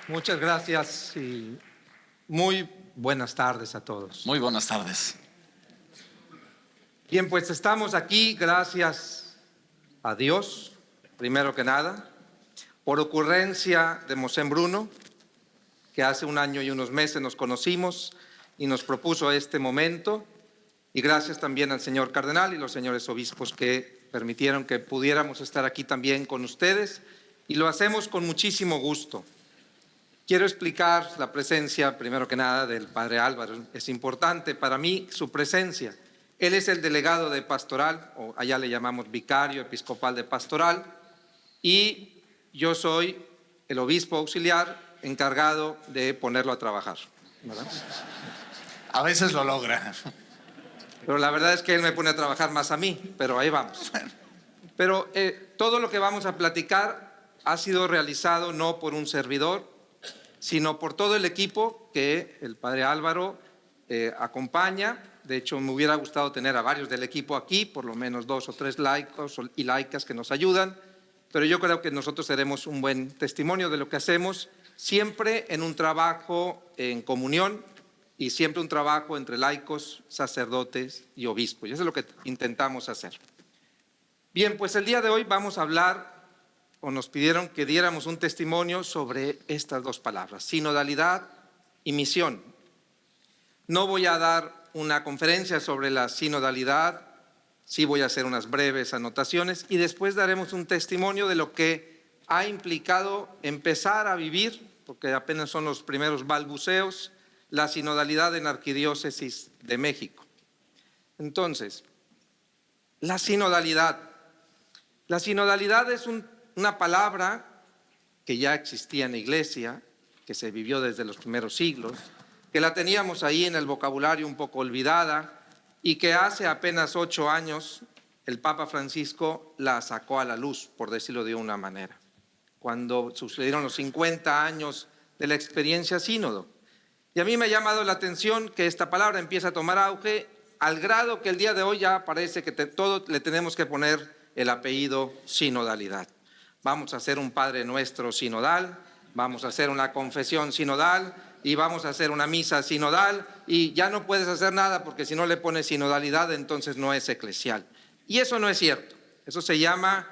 Muchas gracias y muy buenas tardes a todos. Muy buenas tardes. Bien, pues estamos aquí gracias a Dios, primero que nada, por ocurrencia de Mosén Bruno, que hace un año y unos meses nos conocimos y nos propuso este momento, y gracias también al señor cardenal y los señores obispos que permitieron que pudiéramos estar aquí también con ustedes, y lo hacemos con muchísimo gusto. Quiero explicar la presencia, primero que nada, del Padre Álvaro. Es importante para mí su presencia. Él es el delegado de pastoral, o allá le llamamos vicario episcopal de pastoral, y yo soy el obispo auxiliar encargado de ponerlo a trabajar, ¿verdad? A veces lo logra. Pero la verdad es que él me pone a trabajar más a mí, pero ahí vamos. Pero todo lo que vamos a platicar ha sido realizado no por un servidor, sino por todo el equipo que el Padre Álvaro acompaña. De hecho, me hubiera gustado tener a varios del equipo aquí, por lo menos 2 o 3 laicos y laicas que nos ayudan, pero yo creo que nosotros seremos un buen testimonio de lo que hacemos, siempre en un trabajo en comunión y siempre un trabajo entre laicos, sacerdotes y obispos. Y eso es lo que intentamos hacer. Bien, pues el día de hoy vamos a hablar, o nos pidieron que diéramos un testimonio sobre estas dos palabras, sinodalidad y misión. No voy a dar una conferencia sobre la sinodalidad, sí voy a hacer unas breves anotaciones y después daremos un testimonio de lo que ha implicado empezar a vivir, porque apenas son los primeros balbuceos, la sinodalidad en la Arquidiócesis de México. Entonces, la sinodalidad. La sinodalidad es una palabra que ya existía en la Iglesia, que se vivió desde los primeros siglos, que la teníamos ahí en el vocabulario un poco olvidada y que hace apenas 8 años el Papa Francisco la sacó a la luz, por decirlo de una manera, cuando sucedieron los 50 años de la experiencia sínodo. Y a mí me ha llamado la atención que esta palabra empieza a tomar auge al grado que el día de hoy ya parece que todo le tenemos que poner el apellido sinodalidad. Vamos a hacer un Padre Nuestro sinodal, vamos a hacer una confesión sinodal y vamos a hacer una misa sinodal y ya no puedes hacer nada porque si no le pones sinodalidad entonces no es eclesial. Y eso no es cierto. Eso se llama,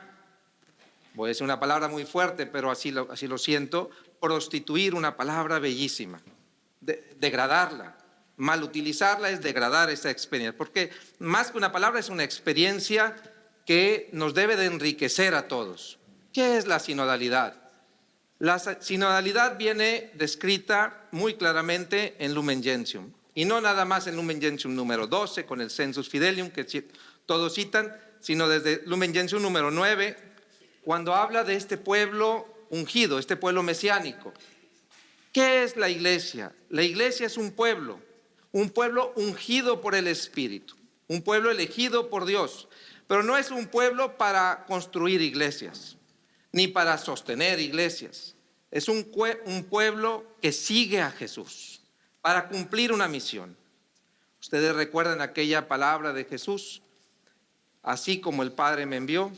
voy a decir una palabra muy fuerte, pero así lo siento, prostituir una palabra bellísima, degradarla. Mal utilizarla es degradar esta experiencia, porque más que una palabra es una experiencia que nos debe de enriquecer a todos. ¿Qué es la sinodalidad? La sinodalidad viene descrita muy claramente en Lumen Gentium, y no nada más en Lumen Gentium número 12 con el Sensus Fidelium que todos citan, sino desde Lumen Gentium número 9, cuando habla de este pueblo ungido, este pueblo mesiánico. ¿Qué es la iglesia? La iglesia es un pueblo ungido por el Espíritu, un pueblo elegido por Dios, pero no es un pueblo para construir iglesias, ni para sostener iglesias. Es un pueblo que sigue a Jesús para cumplir una misión. Ustedes recuerdan aquella palabra de Jesús, así como el Padre me envió.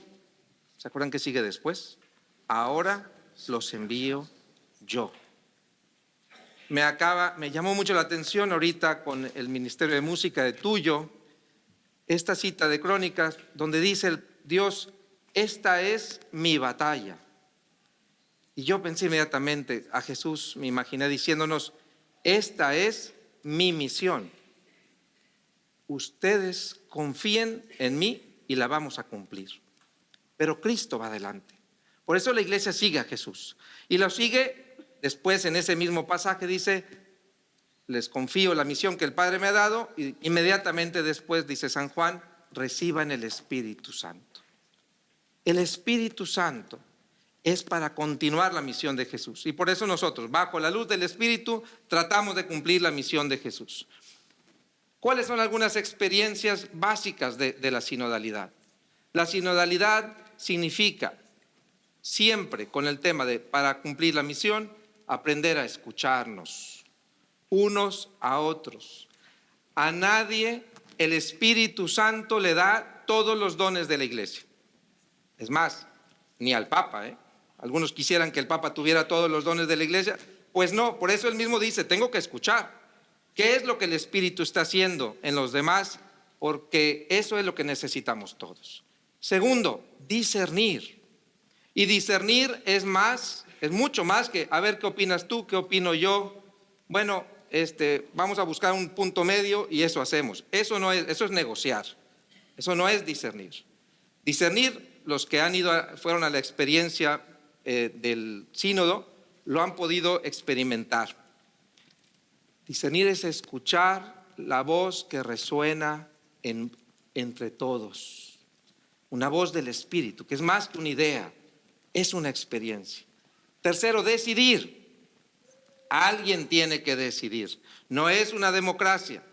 ¿Se acuerdan qué sigue después? Ahora los envío yo. Me llamó mucho la atención ahorita con el Ministerio de Música de Tuyo, esta cita de Crónicas, donde dice Dios, esta es mi batalla. Y yo pensé inmediatamente a Jesús, me imaginé diciéndonos, esta es mi misión. Ustedes confíen en mí y la vamos a cumplir. Pero Cristo va adelante. Por eso la iglesia sigue a Jesús. Y lo sigue después en ese mismo pasaje, dice, les confío la misión que el Padre me ha dado. Y inmediatamente después, dice San Juan, reciban el Espíritu Santo. El Espíritu Santo es para continuar la misión de Jesús. Y por eso nosotros, bajo la luz del Espíritu, tratamos de cumplir la misión de Jesús. ¿Cuáles son algunas experiencias básicas de la sinodalidad? La sinodalidad significa siempre con el tema de, para cumplir la misión, aprender a escucharnos unos a otros. A nadie el Espíritu Santo le da todos los dones de la iglesia. Es más, ni al Papa, Algunos quisieran que el Papa tuviera todos los dones de la iglesia. Pues no, por eso él mismo dice, tengo que escuchar. ¿Qué es lo que el Espíritu está haciendo en los demás? Porque eso es lo que necesitamos todos. Segundo, discernir. Y discernir es mucho más que, a ver, ¿qué opinas tú? ¿Qué opino yo? Bueno, vamos a buscar un punto medio y eso hacemos. Eso es negociar. Eso no es discernir. Discernir, los que fueron a la experiencia del sínodo, lo han podido experimentar. Discernir es escuchar la voz que resuena entre todos. Una voz del Espíritu, que es más que una idea, es una experiencia. Tercero, decidir. Alguien tiene que decidir. No es una democracia.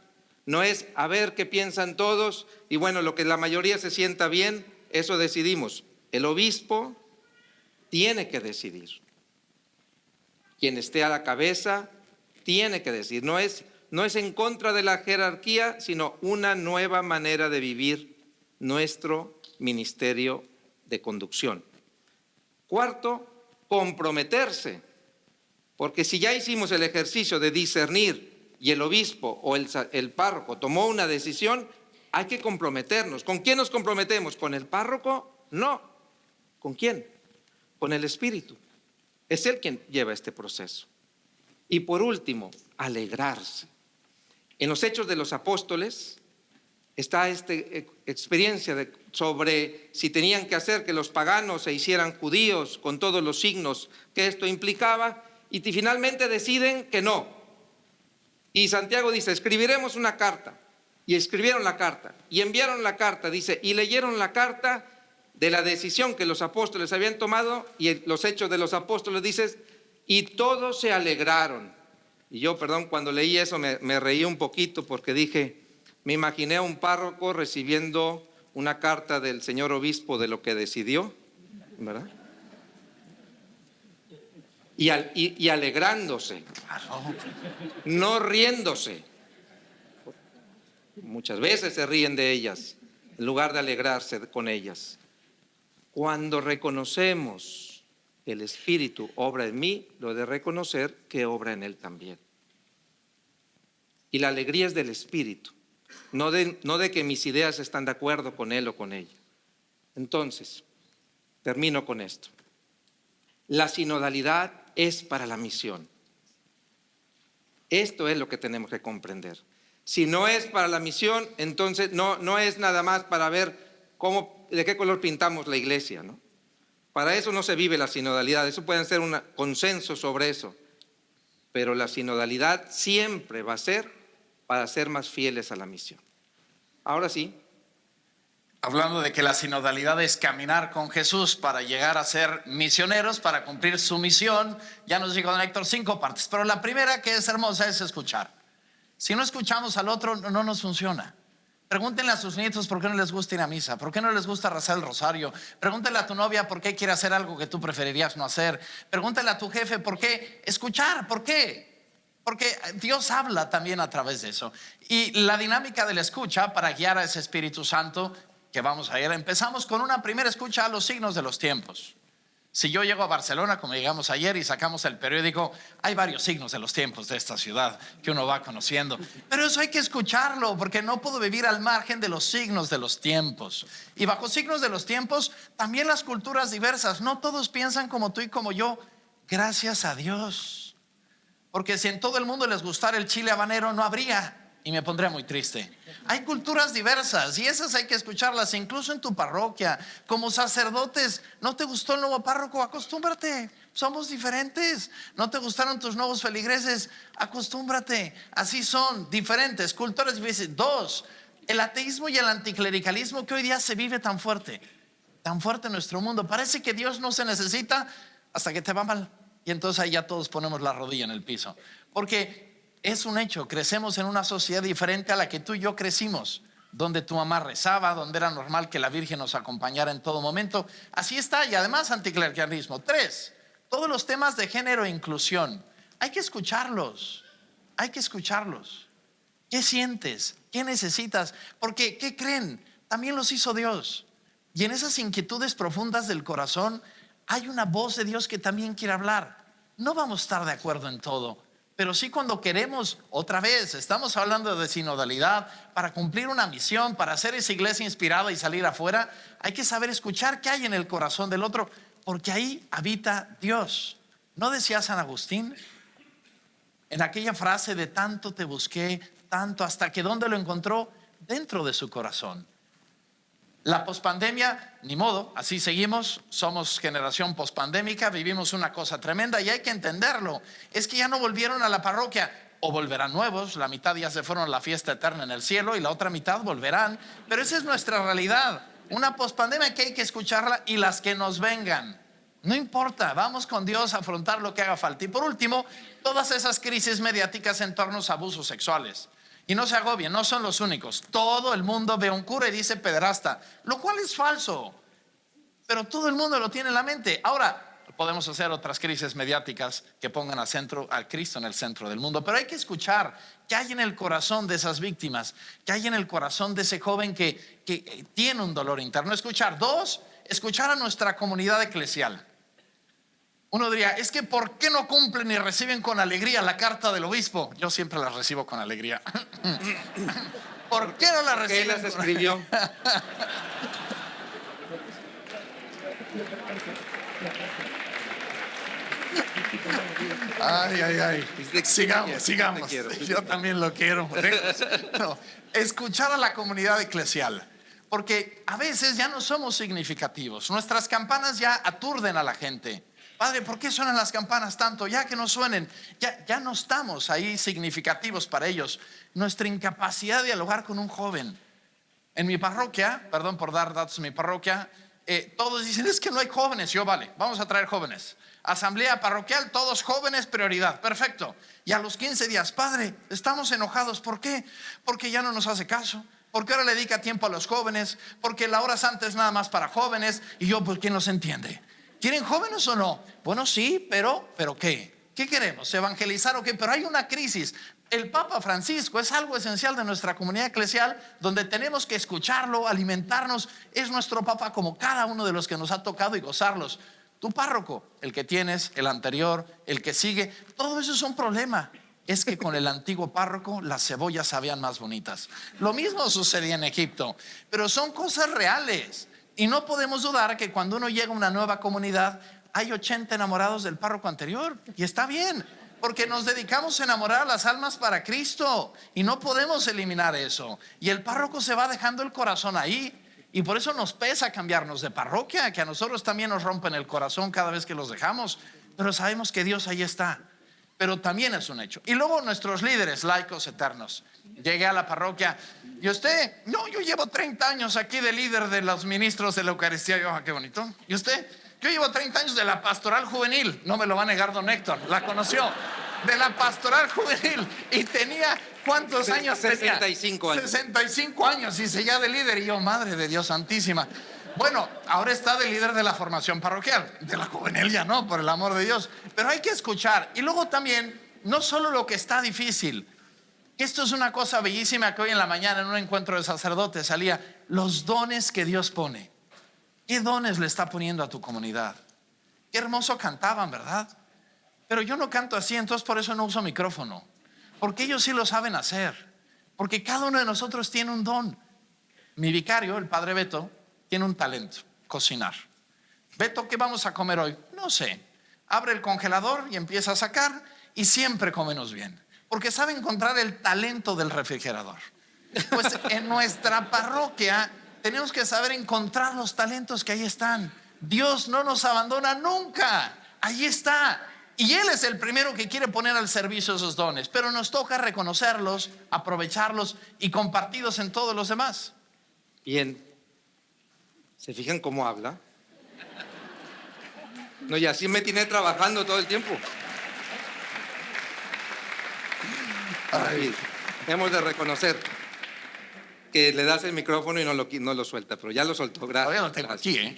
No es a ver qué piensan todos y bueno, lo que la mayoría se sienta bien, eso decidimos. El obispo tiene que decidir. Quien esté a la cabeza tiene que decidir. No es en contra de la jerarquía, sino una nueva manera de vivir nuestro ministerio de conducción. Cuarto, comprometerse. Porque si ya hicimos el ejercicio de discernir y el obispo o el párroco tomó una decisión, hay que comprometernos. ¿Con quién nos comprometemos? ¿Con el párroco? No. ¿Con quién? Con el Espíritu. Es Él quien lleva este proceso. Y por último, alegrarse. En los Hechos de los Apóstoles está esta experiencia sobre si tenían que hacer que los paganos se hicieran judíos con todos los signos que esto implicaba y finalmente deciden que no. Y Santiago dice, escribiremos una carta. Y escribieron la carta y enviaron la carta, dice, y leyeron la carta de la decisión que los apóstoles habían tomado y los Hechos de los Apóstoles dice, y todos se alegraron. Y yo, cuando leí eso me reí un poquito porque dije, me imaginé a un párroco recibiendo una carta del señor obispo de lo que decidió, ¿verdad? Y alegrándose, no riéndose. Muchas veces se ríen de ellas en lugar de alegrarse con ellas. Cuando reconocemos el Espíritu obra en mí, lo de reconocer que obra en él también. Y la alegría es del Espíritu, no de que mis ideas están de acuerdo con él o con ella. Entonces, termino con esto. La sinodalidad es para la misión. Esto es lo que tenemos que comprender. Si no es para la misión, entonces no es nada más para ver de qué color pintamos la iglesia, ¿no? Para eso no se vive la sinodalidad, eso puede ser un consenso sobre eso, pero la sinodalidad siempre va a ser para ser más fieles a la misión. Ahora sí. Hablando de que la sinodalidad es caminar con Jesús para llegar a ser misioneros, para cumplir su misión, ya nos dijo don Héctor 5 partes, pero la primera que es hermosa es escuchar. Si no escuchamos al otro, no nos funciona. Pregúntenle a sus nietos por qué no les gusta ir a misa, por qué no les gusta rezar el rosario. Pregúntenle a tu novia por qué quiere hacer algo que tú preferirías no hacer. Pregúntenle a tu jefe por qué escuchar, por qué. Porque Dios habla también a través de eso. Y la dinámica de la escucha para guiar a ese Espíritu Santo que vamos a ir, empezamos con una primera escucha a los signos de los tiempos. Si yo llego a Barcelona, como llegamos ayer y sacamos el periódico, hay varios signos de los tiempos de esta ciudad que uno va conociendo. Pero eso hay que escucharlo, porque no puedo vivir al margen de los signos de los tiempos. Y bajo signos de los tiempos, también las culturas diversas. No todos piensan como tú y como yo. Gracias a Dios. Porque si en todo el mundo les gustara el chile habanero, no habría. Y me pondría muy triste. Hay culturas diversas y esas hay que escucharlas, incluso en tu parroquia. Como sacerdotes, ¿no te gustó el nuevo párroco? Acostúmbrate, somos diferentes. ¿No te gustaron tus nuevos feligreses? Acostúmbrate, así son, diferentes, culturas diferentes. Dos, el ateísmo y el anticlericalismo que hoy día se vive tan fuerte en nuestro mundo. Parece que Dios no se necesita hasta que te va mal. Y entonces ahí ya todos ponemos la rodilla en el piso. Porque es un hecho, crecemos en una sociedad diferente a la que tú y yo crecimos, donde tu mamá rezaba, donde era normal que la Virgen nos acompañara en todo momento. Así está, y además anticlericalismo. 3, todos los temas de género e inclusión, hay que escucharlos, ¿Qué sientes? ¿Qué necesitas? Porque, ¿qué creen? También los hizo Dios. Y en esas inquietudes profundas del corazón hay una voz de Dios que también quiere hablar. No vamos a estar de acuerdo en todo, pero sí cuando queremos, otra vez, estamos hablando de sinodalidad, para cumplir una misión, para hacer esa iglesia inspirada y salir afuera, hay que saber escuchar qué hay en el corazón del otro, porque ahí habita Dios. ¿No decía San Agustín en aquella frase de tanto te busqué, tanto, hasta que dónde lo encontró? Dentro de su corazón. La pospandemia, ni modo, así seguimos, somos generación pospandémica, vivimos una cosa tremenda y hay que entenderlo. Es que ya no volvieron a la parroquia, o volverán nuevos, la mitad ya se fueron a la fiesta eterna en el cielo y la otra mitad volverán, pero esa es nuestra realidad, una pospandemia que hay que escucharla y las que nos vengan. No importa, vamos con Dios a afrontar lo que haga falta. Y por último, todas esas crisis mediáticas en torno a abusos sexuales. Y no se agobien, no son los únicos. Todo el mundo ve a un cura y dice pederasta, lo cual es falso. Pero todo el mundo lo tiene en la mente. Ahora, podemos hacer otras crisis mediáticas que pongan al Cristo en el centro del mundo. Pero hay que escuchar qué hay en el corazón de esas víctimas, qué hay en el corazón de ese joven que tiene un dolor interno. Escuchar. Dos, escuchar a nuestra comunidad eclesial. Uno diría, es que ¿por qué no cumplen y reciben con alegría la carta del obispo? Yo siempre la recibo con alegría. ¿Por qué no la reciben? ¿Qué las escribió? Ay. Sigamos. Te quiero. Yo también lo quiero. No, escuchar a la comunidad eclesial. Porque a veces ya no somos significativos. Nuestras campanas ya aturden a la gente. Padre, ¿por qué suenan las campanas tanto? Ya que no suenen, ya no estamos ahí significativos para ellos. Nuestra incapacidad de dialogar con un joven. En mi parroquia, perdón por dar datos en mi parroquia, todos dicen, es que no hay jóvenes. Yo, vale, vamos a traer jóvenes. Asamblea parroquial, todos jóvenes, prioridad. Perfecto. Y a los 15 días, padre, estamos enojados. ¿Por qué? Porque ya no nos hace caso. Porque ahora le dedica tiempo a los jóvenes. Porque la hora santa es nada más para jóvenes. Y yo, pues, ¿quién los entiende? ¿Quieren jóvenes o no? Bueno, sí, pero ¿qué? ¿Qué queremos? ¿Evangelizar o qué? Pero hay una crisis. El Papa Francisco es algo esencial de nuestra comunidad eclesial, donde tenemos que escucharlo, alimentarnos. Es nuestro Papa como cada uno de los que nos ha tocado y gozarlos. Tu párroco, el que tienes, el anterior, el que sigue, todo eso es un problema. Es que con el antiguo párroco las cebollas sabían más bonitas. Lo mismo sucedía en Egipto, pero son cosas reales. Y no podemos dudar que cuando uno llega a una nueva comunidad, hay 80 enamorados del párroco anterior. Y está bien, porque nos dedicamos a enamorar a las almas para Cristo. Y no podemos eliminar eso. Y el párroco se va dejando el corazón ahí. Y por eso nos pesa cambiarnos de parroquia, que a nosotros también nos rompen el corazón cada vez que los dejamos. Pero sabemos que Dios ahí está. Pero también es un hecho. Y luego nuestros líderes laicos eternos. Llegué a la parroquia y usted, no, yo llevo 30 años aquí de líder de los ministros de la Eucaristía. Yo, qué bonito. ¿Y usted? Yo llevo 30 años de la pastoral juvenil. No me lo va a negar don Héctor, la conoció. De la pastoral juvenil. Y tenía, ¿cuántos años tenía? 65 años. 65 años y seguía de líder. Y yo, madre de Dios santísima. Bueno, ahora está de líder de la formación parroquial. De la juvenil ya no, por el amor de Dios. Pero hay que escuchar. Y luego también, no solo lo que está difícil. Esto es una cosa bellísima que hoy en la mañana en un encuentro de sacerdotes salía. Los dones que Dios pone. ¿Qué dones le está poniendo a tu comunidad? Qué hermoso cantaban, ¿verdad? Pero yo no canto así, entonces por eso no uso micrófono. Porque ellos sí lo saben hacer. Porque cada uno de nosotros tiene un don. Mi vicario, el padre Beto, tiene un talento, cocinar. Beto, ¿qué vamos a comer hoy? No sé. Abre el congelador y empieza a sacar y siempre comemos bien. Porque sabe encontrar el talento del refrigerador. Pues en nuestra parroquia tenemos que saber encontrar los talentos que ahí están. Dios no nos abandona nunca. Ahí está. Y Él es el primero que quiere poner al servicio esos dones. Pero nos toca reconocerlos, aprovecharlos y compartirlos en todos los demás. Bien. ¿Se fijan cómo habla? No, y así me tiene trabajando todo el tiempo. Ay, hemos de reconocer que le das el micrófono y no lo suelta, pero ya lo soltó, gracias. Todavía lo tengo aquí,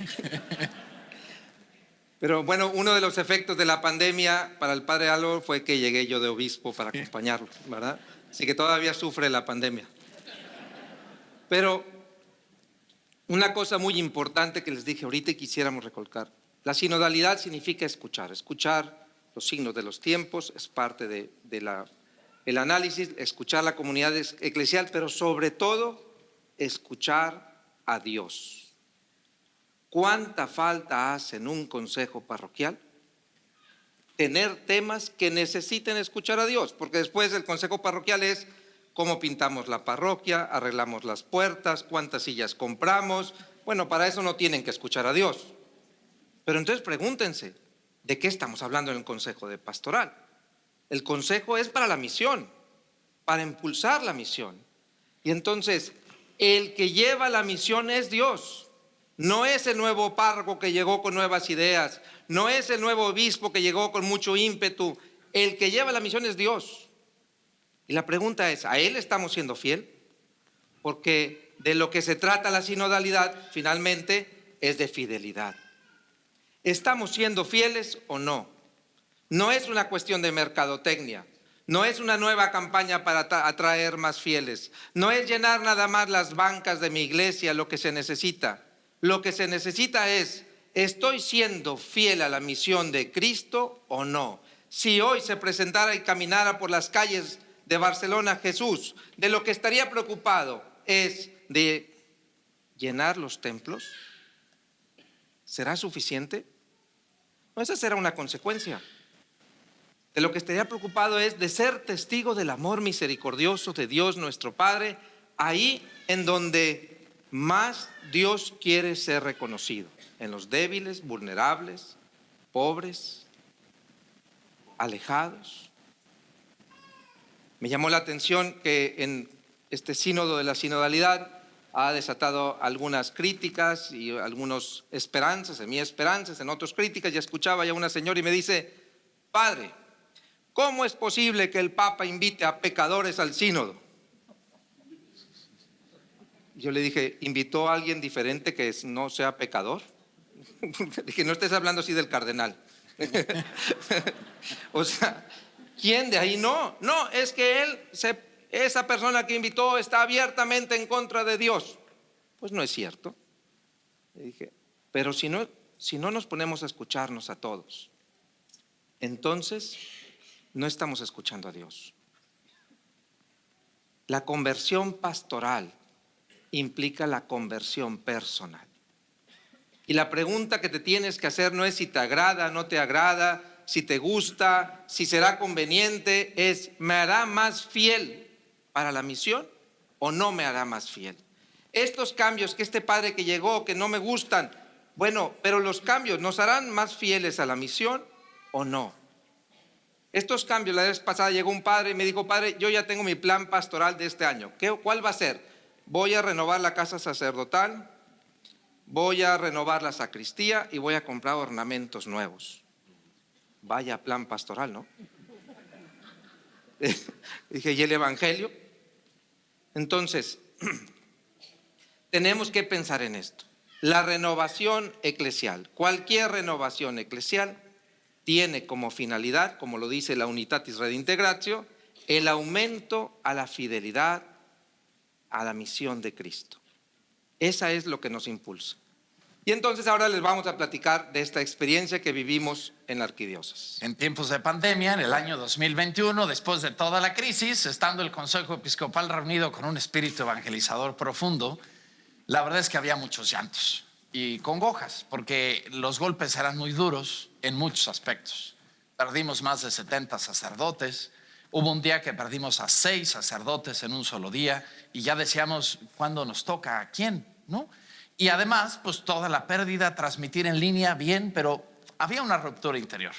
Pero bueno, uno de los efectos de la pandemia para el padre Álvaro fue que llegué yo de obispo para acompañarlo, ¿verdad? Así que todavía sufre la pandemia. Pero una cosa muy importante que les dije ahorita y quisiéramos recalcar, la sinodalidad significa escuchar los signos de los tiempos, es parte el análisis, escuchar la comunidad eclesial, pero sobre todo escuchar a Dios. ¿Cuánta falta hace en un consejo parroquial tener temas que necesiten escuchar a Dios? Porque después el consejo parroquial es cómo pintamos la parroquia, arreglamos las puertas, cuántas sillas compramos. Bueno, para eso no tienen que escuchar a Dios. Pero entonces pregúntense, ¿de qué estamos hablando en el consejo de pastoral? El consejo es para la misión, para impulsar la misión. Y entonces, el que lleva la misión es Dios. No es el nuevo párroco que llegó con nuevas ideas, no es el nuevo obispo que llegó con mucho ímpetu. El que lleva la misión es Dios. Y la pregunta es, ¿a Él estamos siendo fiel? Porque de lo que se trata la sinodalidad, finalmente, es de fidelidad. ¿Estamos siendo fieles o no? No es una cuestión de mercadotecnia, no es una nueva campaña para atraer más fieles, no es llenar nada más las bancas de mi iglesia lo que se necesita. Lo que se necesita es, ¿estoy siendo fiel a la misión de Cristo o no? Si hoy se presentara y caminara por las calles de Barcelona Jesús, de lo que estaría preocupado es de llenar los templos. ¿Será suficiente? No, esa será una consecuencia. De lo que estaría preocupado es de ser testigo del amor misericordioso de Dios nuestro Padre, ahí en donde más Dios quiere ser reconocido, en los débiles, vulnerables, pobres, alejados. Me llamó la atención que en este sínodo de la sinodalidad ha desatado algunas críticas y algunas esperanzas, en mí esperanzas, en otros críticas. Ya escuchaba ya una señora y me dice, padre, ¿cómo es posible que el Papa invite a pecadores al sínodo? Yo le dije, ¿invitó a alguien diferente que no sea pecador? Dije, no estés hablando así del cardenal. O sea, ¿quién de ahí? No, es que esa persona que invitó está abiertamente en contra de Dios. Pues no es cierto. Le dije, pero si no nos ponemos a escucharnos a todos, entonces no estamos escuchando a Dios. La conversión pastoral implica la conversión personal. Y la pregunta que te tienes que hacer no es si te agrada, no te agrada, si te gusta, si será conveniente, es ¿me hará más fiel para la misión o no me hará más fiel? Estos cambios que este padre que llegó, que no me gustan, bueno, pero los cambios ¿nos harán más fieles a la misión o no? Estos cambios, la vez pasada llegó un padre y me dijo, padre, yo ya tengo mi plan pastoral de este año. ¿Cuál va a ser? Voy a renovar la casa sacerdotal, voy a renovar la sacristía y voy a comprar ornamentos nuevos. Vaya plan pastoral, ¿no? Dije, ¿y el evangelio? Entonces, tenemos que pensar en esto. La renovación eclesial, cualquier renovación eclesial, tiene como finalidad, como lo dice la Unitatis Redintegratio, el aumento a la fidelidad a la misión de Cristo. Esa es lo que nos impulsa. Y entonces ahora les vamos a platicar de esta experiencia que vivimos en la arquidiócesis. En tiempos de pandemia, en el año 2021, después de toda la crisis, estando el Consejo Episcopal reunido con un espíritu evangelizador profundo, la verdad es que había muchos llantos y congojas, porque los golpes eran muy duros en muchos aspectos. Perdimos más de 70 sacerdotes. Hubo un día que perdimos a 6 sacerdotes en un solo día y ya decíamos, ¿cuándo nos toca a quién? ¿No? Y además, pues toda la pérdida, transmitir en línea bien, pero había una ruptura interior.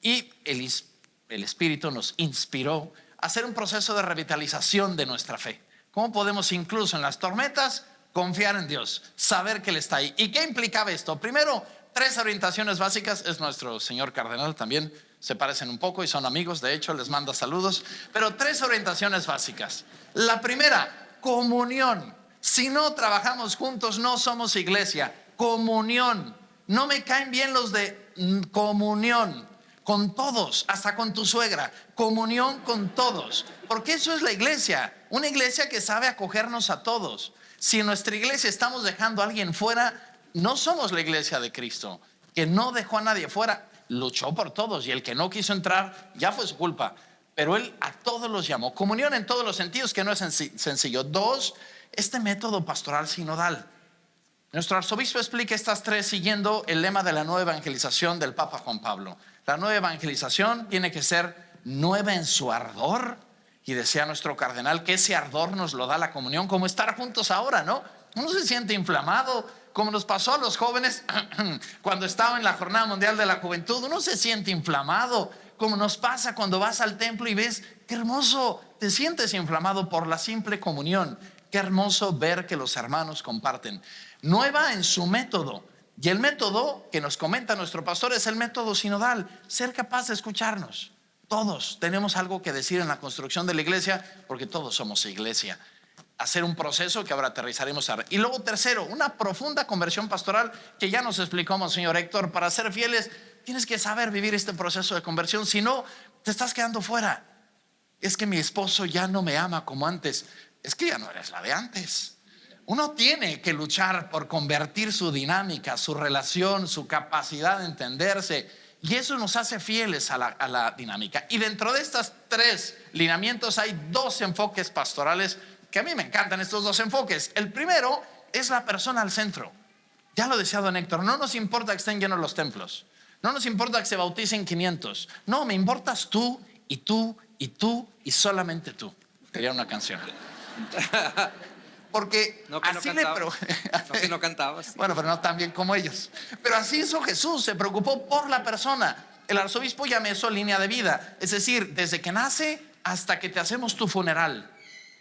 Y el Espíritu nos inspiró a hacer un proceso de revitalización de nuestra fe. ¿Cómo podemos incluso en las tormentas confiar en Dios, saber que Él está ahí? ¿Y qué implicaba esto? Primero, 3 orientaciones básicas. Es nuestro señor cardenal también. Se parecen un poco y son amigos, de hecho les manda saludos. Pero 3 orientaciones básicas. La primera, comunión. Si no trabajamos juntos, no somos iglesia. Comunión. No me caen bien los de comunión. Con todos, hasta con tu suegra. Comunión con todos. Porque eso es la iglesia. Una iglesia que sabe acogernos a todos. Si en nuestra iglesia estamos dejando a alguien fuera, no somos la iglesia de Cristo, que no dejó a nadie fuera. luchó por todos y el que no quiso entrar ya fue su culpa. Pero él a todos los llamó. Comunión en todos los sentidos, que no es sencillo. 2, este método pastoral sinodal. Nuestro arzobispo explica estas 3 siguiendo el lema de la nueva evangelización del Papa Juan Pablo. La nueva evangelización tiene que ser nueva en su ardor. Y decía nuestro cardenal que ese ardor nos lo da la comunión, como estar juntos ahora, ¿no? Uno se siente inflamado, como nos pasó a los jóvenes cuando estaba en la Jornada Mundial de la Juventud. Uno se siente inflamado, como nos pasa cuando vas al templo y ves, qué hermoso, te sientes inflamado por la simple comunión. Qué hermoso ver que los hermanos comparten. Nueva en su método. Y el método que nos comenta nuestro pastor es el método sinodal, ser capaz de escucharnos. Todos tenemos algo que decir en la construcción de la iglesia, porque todos somos iglesia. Hacer un proceso que ahora aterrizaremos ahora. Y luego 3, una profunda conversión pastoral que ya nos explicó Monseñor Héctor. Para ser fieles tienes que saber vivir este proceso de conversión, si no te estás quedando fuera. Es que mi esposo ya no me ama como antes. Es que ya no eres la de antes. Uno tiene que luchar por convertir su dinámica, su relación, su capacidad de entenderse, y eso nos hace fieles a la dinámica. Y dentro de estos 3 lineamientos hay 2 enfoques pastorales que a mí me encantan, estos 2 enfoques. El primero es la persona al centro. Ya lo decía don Héctor, no nos importa que estén llenos los templos, no nos importa que se bauticen 500, no, me importas tú y tú y tú y solamente tú. Sería una canción. Porque No, que así no le cantabas. No, que no cantabas. Bueno, pero no tan bien como ellos. Pero así hizo Jesús, se preocupó por la persona. El arzobispo llama eso línea de vida, es decir, desde que nace hasta que te hacemos tu funeral.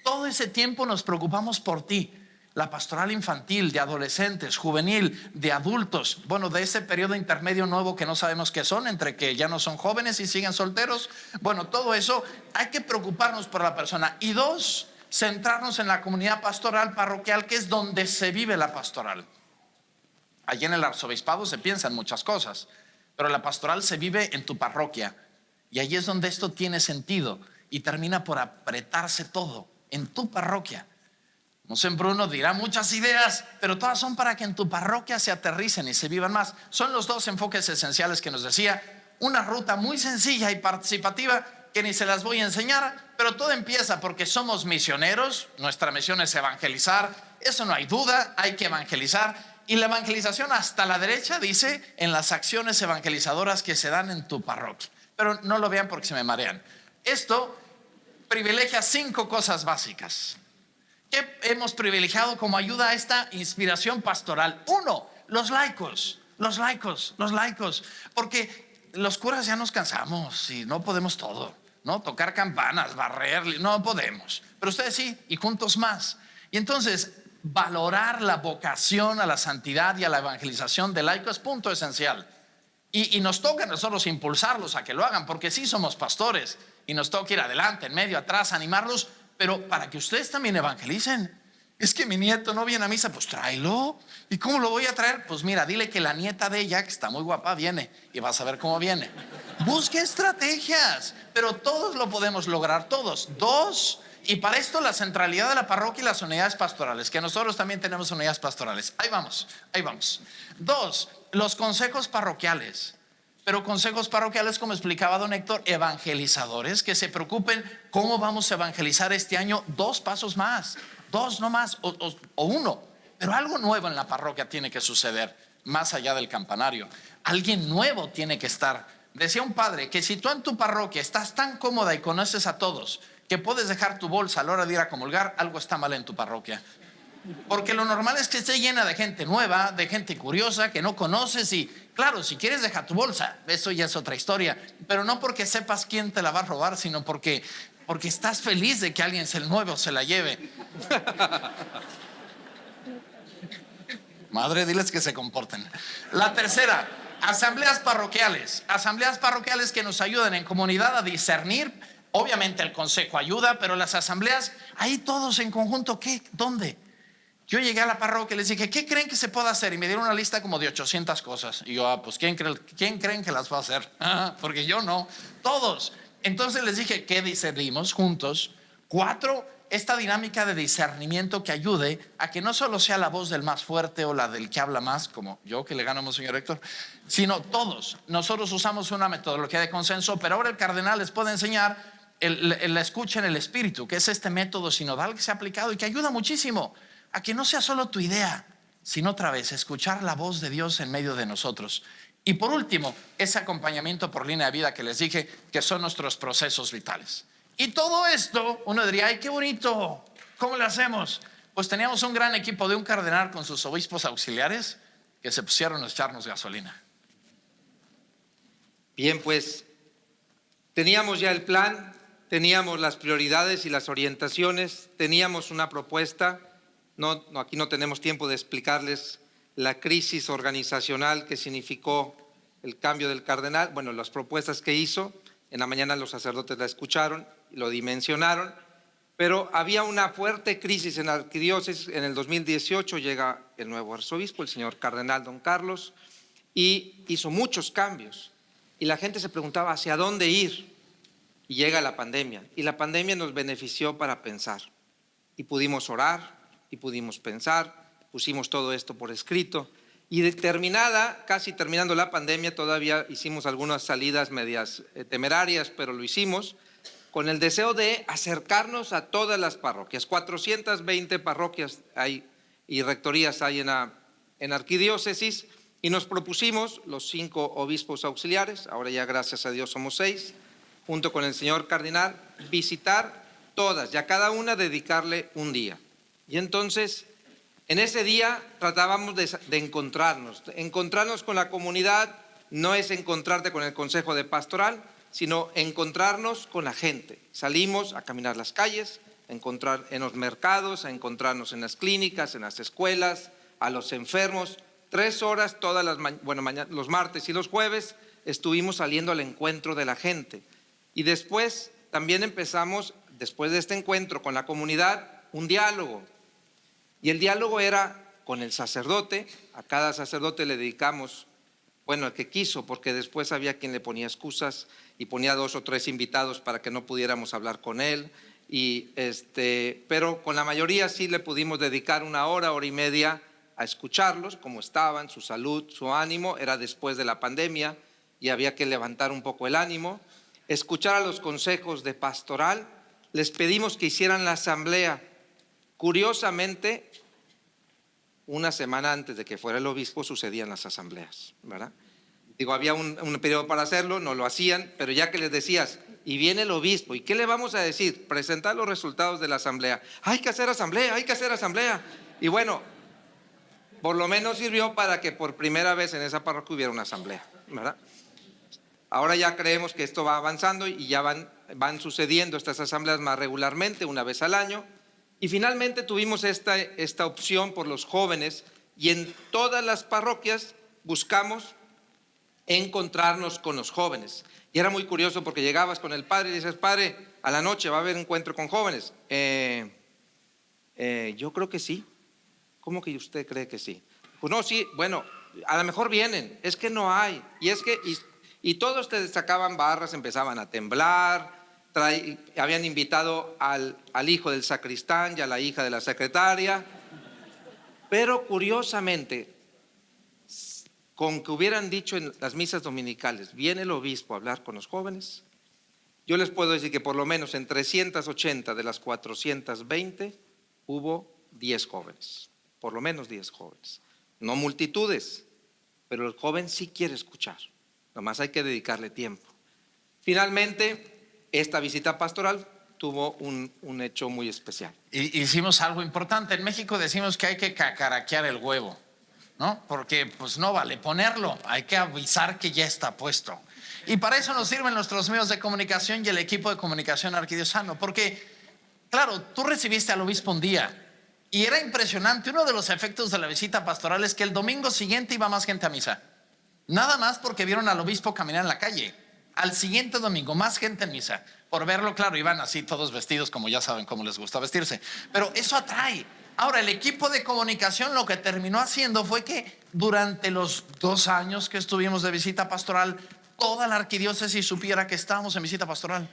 Todo ese tiempo nos preocupamos por ti. La pastoral infantil, de adolescentes, juvenil, de adultos, bueno, de ese periodo intermedio nuevo que no sabemos qué son, entre que ya no son jóvenes y siguen solteros. Bueno, todo eso hay que preocuparnos por la persona. Y 2, centrarnos en la comunidad pastoral parroquial, que es donde se vive la pastoral. Allí en el arzobispado se piensan muchas cosas, pero la pastoral se vive en tu parroquia, y allí es donde esto tiene sentido y termina por apretarse todo en tu parroquia. Monseñor Bruno dirá muchas ideas, pero todas son para que en tu parroquia se aterricen y se vivan más. Son los 2 enfoques esenciales que nos decía. Una ruta muy sencilla y participativa que ni se las voy a enseñar, pero todo empieza porque somos misioneros. Nuestra misión es evangelizar, eso no hay duda, hay que evangelizar. Y la evangelización, hasta la derecha dice, en las acciones evangelizadoras que se dan en tu parroquia. Pero no lo vean porque se me marean. Esto privilegia 5 cosas básicas que hemos privilegiado como ayuda a esta inspiración pastoral. 1, los laicos. Porque los curas ya nos cansamos y no podemos todo, ¿no? Tocar campanas, barrer, no podemos. Pero ustedes sí, y juntos más. Y entonces, valorar la vocación a la santidad y a la evangelización de laicos es punto esencial. Y nos toca a nosotros impulsarlos a que lo hagan, porque sí somos pastores y nos toca ir adelante, en medio, atrás, animarlos, pero para que ustedes también evangelicen. Es que mi nieto no viene a misa, pues tráelo. ¿Y cómo lo voy a traer? Pues mira, dile que la nieta de ella, que está muy guapa, viene, y vas a ver cómo viene. Busque estrategias, pero todos lo podemos lograr, todos. 2, y para esto la centralidad de la parroquia y las unidades pastorales, que nosotros también tenemos unidades pastorales. Ahí vamos. 2, los consejos parroquiales. Pero consejos parroquiales, como explicaba don Héctor, evangelizadores que se preocupen cómo vamos a evangelizar este año. 2 pasos más, 2 no más, o 1. Pero algo nuevo en la parroquia tiene que suceder, más allá del campanario. Alguien nuevo tiene que estar. Decía un padre que si tú en tu parroquia estás tan cómoda y conoces a todos que puedes dejar tu bolsa a la hora de ir a comulgar, algo está mal en tu parroquia. Porque lo normal es que esté llena de gente nueva, de gente curiosa que no conoces. Y claro, si quieres deja tu bolsa, eso ya es otra historia, pero no porque sepas quién te la va a robar, sino porque estás feliz de que alguien nuevo se la lleve. Madre, diles que se comporten. La tercera, asambleas parroquiales que nos ayudan en comunidad a discernir. Obviamente el consejo ayuda, pero las asambleas, ahí todos en conjunto, ¿qué? ¿Dónde? Yo llegué a la parroquia y les dije, ¿qué creen que se puede hacer? Y me dieron una lista como de 800 cosas. Y yo, pues, ¿quién creen que las va a hacer? Porque yo no. Todos. Entonces les dije, ¿qué discernimos juntos? 4, esta dinámica de discernimiento que ayude a que no solo sea la voz del más fuerte o la del que habla más, como yo que le gano a Monseñor Héctor, sino todos. Nosotros usamos una metodología de consenso, pero ahora el cardenal les puede enseñar la escucha en el espíritu, que es este método sinodal que se ha aplicado y que ayuda muchísimo a que no sea solo tu idea, sino otra vez escuchar la voz de Dios en medio de nosotros. Y por último, ese acompañamiento por línea de vida que les dije, que son nuestros procesos vitales. Y todo esto, uno diría, ¡ay, qué bonito! ¿Cómo le hacemos? Pues teníamos un gran equipo de un cardenal con sus obispos auxiliares que se pusieron a echarnos gasolina. Bien, pues teníamos ya el plan, teníamos las prioridades y las orientaciones, teníamos una propuesta. Aquí no tenemos tiempo de explicarles la crisis organizacional que significó el cambio del cardenal. Bueno, las propuestas que hizo, en la mañana los sacerdotes la escucharon y lo dimensionaron, pero había una fuerte crisis en la arquidiócesis. En el 2018 llega el nuevo arzobispo, el señor cardenal don Carlos, y hizo muchos cambios. Y la gente se preguntaba hacia dónde ir. Y llega la pandemia. Y la pandemia nos benefició para pensar. Y pudimos orar, y pudimos pensar, pusimos todo esto por escrito. Y casi terminando la pandemia, todavía hicimos algunas salidas medias temerarias, pero lo hicimos con el deseo de acercarnos a todas las parroquias. 420 parroquias hay y rectorías hay en arquidiócesis, y nos propusimos, los 5 obispos auxiliares, ahora ya gracias a Dios somos 6, junto con el señor cardenal, visitar todas y a cada una dedicarle un día. Y entonces, en ese día tratábamos de encontrarnos con la comunidad. No es encontrarte con el consejo de pastoral, sino encontrarnos con la gente. Salimos a caminar las calles, a encontrar en los mercados, a encontrarnos en las clínicas, en las escuelas, a los enfermos. 3 horas los martes y los jueves estuvimos saliendo al encuentro de la gente. Y después también empezamos, después de este encuentro con la comunidad, un diálogo. Y el diálogo era con el sacerdote. A cada sacerdote le dedicamos, el que quiso, porque después había quien le ponía excusas y ponía 2 o 3 invitados para que no pudiéramos hablar con él. Pero con la mayoría sí le pudimos dedicar 1 hora, hora y media a escucharlos, cómo estaban, su salud, su ánimo. Era después de la pandemia y había que levantar un poco el ánimo. Escuchar a los consejos de pastoral. Les pedimos que hicieran la asamblea. Curiosamente, una semana antes de que fuera el obispo sucedían las asambleas, ¿verdad? Había un periodo para hacerlo, no lo hacían, pero ya que les decías, y viene el obispo, ¿y qué le vamos a decir? Presentar los resultados de la asamblea. Hay que hacer asamblea, hay que hacer asamblea. Y bueno, por lo menos sirvió para que por primera vez en esa parroquia hubiera una asamblea, ¿verdad? Ahora ya creemos que esto va avanzando y ya van sucediendo estas asambleas más regularmente, 1 vez al año. Y finalmente tuvimos esta opción por los jóvenes, y en todas las parroquias buscamos encontrarnos con los jóvenes. Y era muy curioso porque llegabas con el padre y dices, padre, a la noche va a haber encuentro con jóvenes. Yo creo que sí. ¿Cómo que usted cree que sí? Pues no, sí, bueno, a lo mejor vienen, es que no hay. Y todos te sacaban barras, empezaban a temblar. Habían invitado al hijo del sacristán y a la hija de la secretaria, pero curiosamente, con que hubieran dicho en las misas dominicales, viene el obispo a hablar con los jóvenes, yo les puedo decir que por lo menos en 380 de las 420 hubo 10 jóvenes, por lo menos 10 jóvenes, no multitudes, pero el joven sí quiere escuchar, nomás hay que dedicarle tiempo. Finalmente, esta visita pastoral tuvo un hecho muy especial. Hicimos algo importante. En México decimos que hay que cacaraquear el huevo, ¿no? Porque pues no vale ponerlo, hay que avisar que ya está puesto. Y para eso nos sirven nuestros medios de comunicación y el equipo de comunicación arquidiocesano. Porque, claro, tú recibiste al obispo un día y era impresionante. Uno de los efectos de la visita pastoral es que el domingo siguiente iba más gente a misa. Nada más porque vieron al obispo caminar en la calle. Al siguiente domingo, más gente en misa. Por verlo, claro, iban así todos vestidos, como ya saben cómo les gusta vestirse. Pero eso atrae. Ahora, el equipo de comunicación lo que terminó haciendo fue que durante los 2 años que estuvimos de visita pastoral, toda la arquidiócesis supiera que estábamos en visita pastoral.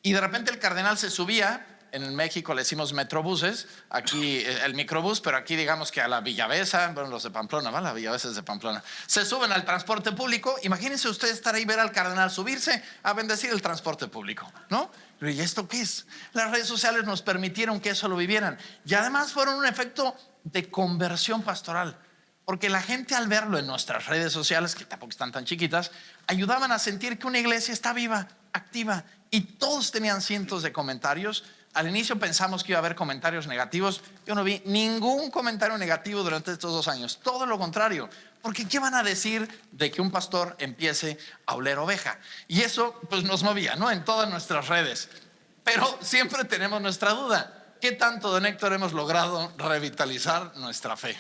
Y de repente el cardenal se subía en México le decimos metrobuses, aquí el microbús, pero aquí digamos que a la Villavesa, bueno, los de Pamplona, ¿va? La Villavesa es de Pamplona, se suben al transporte público. Imagínense ustedes estar ahí, ver al cardenal subirse a bendecir el transporte público, ¿no? Pero ¿y esto qué es? Las redes sociales nos permitieron que eso lo vivieran y además fueron un efecto de conversión pastoral. Porque la gente al verlo en nuestras redes sociales, que tampoco están tan chiquitas, ayudaban a sentir que una iglesia está viva, activa, y todos tenían cientos de comentarios. Al inicio pensamos que iba a haber comentarios negativos. Yo no vi ningún comentario negativo durante estos 2 años, todo lo contrario. Porque ¿qué van a decir de que un pastor empiece a oler oveja? Y eso pues nos movía, ¿no? En todas nuestras redes. Pero siempre tenemos nuestra duda. ¿Qué tanto, don Héctor, hemos logrado revitalizar nuestra fe?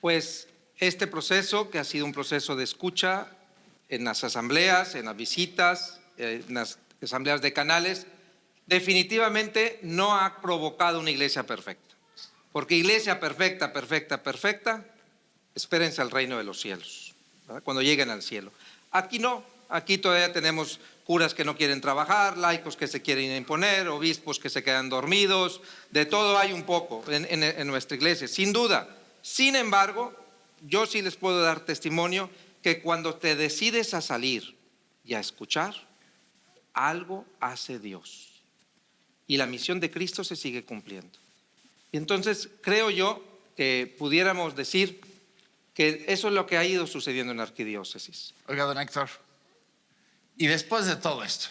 Pues este proceso, que ha sido un proceso de escucha en las asambleas, en las visitas, en las asambleas de canales, definitivamente no ha provocado una iglesia perfecta. Porque iglesia perfecta, espérense al reino de los cielos, ¿verdad? Cuando lleguen al cielo. Aquí no, aquí todavía tenemos curas que no quieren trabajar, laicos que se quieren imponer, obispos que se quedan dormidos, de todo hay un poco en nuestra iglesia, sin duda. Sin embargo, yo sí les puedo dar testimonio que cuando te decides a salir y a escuchar, algo hace Dios. Y la misión de Cristo se sigue cumpliendo. Y entonces creo yo que pudiéramos decir que eso es lo que ha ido sucediendo en la arquidiócesis. Oiga, don Héctor, y después de todo esto,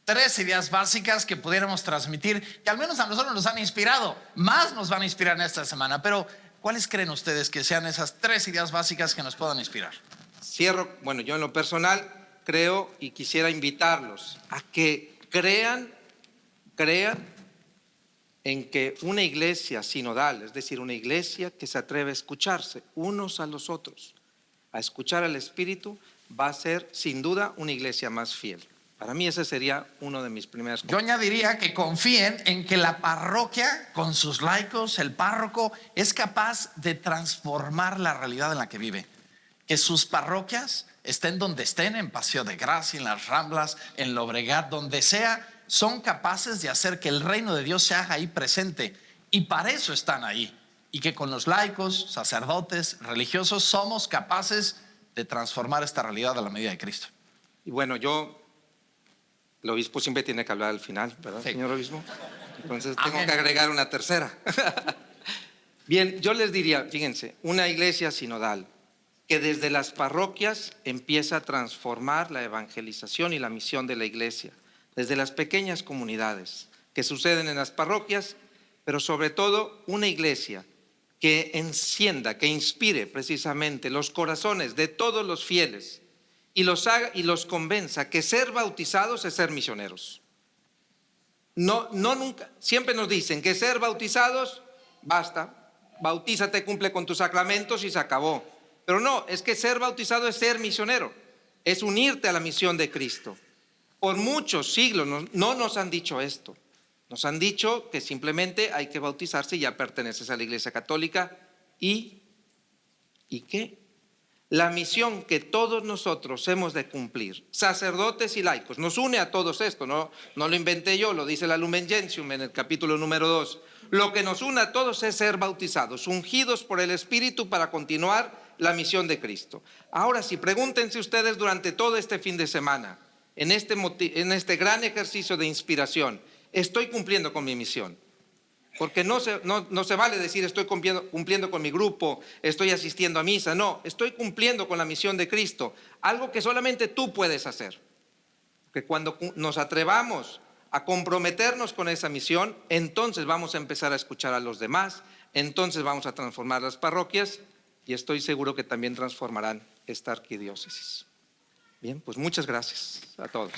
3 ideas básicas que pudiéramos transmitir, que al menos a nosotros nos han inspirado, más nos van a inspirar en esta semana, pero ¿cuáles creen ustedes que sean esas 3 ideas básicas que nos puedan inspirar? Cierro, bueno, yo en lo personal creo y quisiera invitarlos a que crean en que una iglesia sinodal, es decir, una iglesia que se atreve a escucharse unos a los otros, a escuchar al Espíritu, va a ser sin duda una iglesia más fiel. Para mí ese sería uno de mis primeros. Yo añadiría que confíen en que la parroquia, con sus laicos, el párroco, es capaz de transformar la realidad en la que vive. Que sus parroquias estén donde estén, en Paseo de Gracia, en las Ramblas, en Llobregat, donde sea, son capaces de hacer que el reino de Dios se haga ahí presente. Y para eso están ahí. Y que con los laicos, sacerdotes, religiosos, somos capaces de transformar esta realidad a la medida de Cristo. Y bueno, el obispo siempre tiene que hablar al final, ¿verdad, sí, señor obispo? Entonces tengo Amén. que agregar una tercera. Bien, yo les diría, fíjense, una iglesia sinodal que desde las parroquias empieza a transformar la evangelización y la misión de la iglesia, desde las pequeñas comunidades que suceden en las parroquias, pero sobre todo una iglesia que encienda, que inspire precisamente los corazones de todos los fieles y los haga y los convenza que ser bautizados es ser misioneros. No nunca, siempre nos dicen que ser bautizados basta, bautízate, cumple con tus sacramentos y se acabó. Pero no, es que ser bautizado es ser misionero, es unirte a la misión de Cristo. Por muchos siglos no nos han dicho esto. Nos han dicho que simplemente hay que bautizarse y ya perteneces a la Iglesia Católica. ¿Y qué? La misión que todos nosotros hemos de cumplir, sacerdotes y laicos, nos une a todos esto, no lo inventé yo, lo dice la Lumen Gentium en el capítulo número 2. Lo que nos une a todos es ser bautizados, ungidos por el Espíritu para continuar la misión de Cristo. Ahora sí, pregúntense ustedes durante todo este fin de semana, en este gran ejercicio de inspiración, ¿estoy cumpliendo con mi misión? Porque no se vale decir estoy cumpliendo con mi grupo, estoy asistiendo a misa. No, estoy cumpliendo con la misión de Cristo, algo que solamente tú puedes hacer. Que cuando nos atrevamos a comprometernos con esa misión, entonces vamos a empezar a escuchar a los demás, entonces vamos a transformar las parroquias y estoy seguro que también transformarán esta arquidiócesis. Bien, pues muchas gracias a todos.